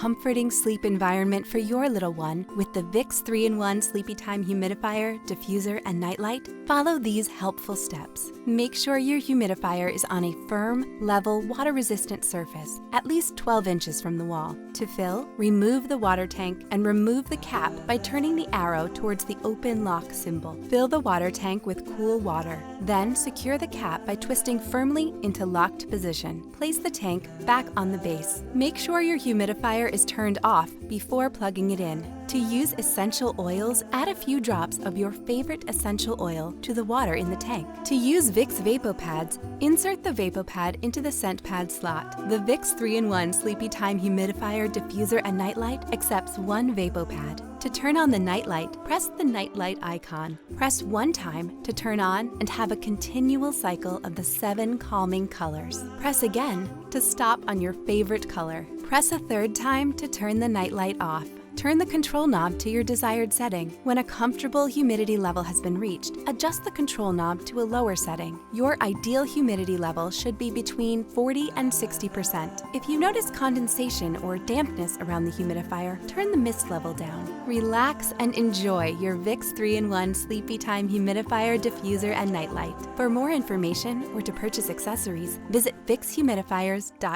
comforting sleep environment for your little one with the Vicks 3-in-1 Sleepy Time Humidifier, Diffuser, and Nightlight, follow these helpful steps. Make sure your humidifier is on a firm, level, water-resistant surface, at least 12 inches from the wall. To fill, remove the water tank and remove the cap by turning the arrow towards the open lock symbol. Fill the water tank with cool water. Then secure the cap by twisting firmly into locked position. Place the tank back on the base. Make sure your humidifier is turned off before plugging it in. To use essential oils, add a few drops of your favorite essential oil to the water in the tank. To use Vicks VapoPads, insert the VapoPad into the scent pad slot. The Vicks 3-in-1 Sleepy Time Humidifier, Diffuser, and Nightlight accepts one VapoPad. To turn on the nightlight, press the nightlight icon. Press one time to turn on and have a continual cycle of the 7 calming colors. Press again to stop on your favorite color. Press a third time to turn the nightlight off. Turn the control knob to your desired setting. When a comfortable humidity level has been reached, adjust the control knob to a lower setting. Your ideal humidity level should be between 40 and 60%. If you notice condensation or dampness around the humidifier, turn the mist level down. Relax and enjoy your Vicks 3-in-1 Sleepy Time Humidifier, Diffuser, and Nightlight. For more information or to purchase accessories, visit VicksHumidifiers.com.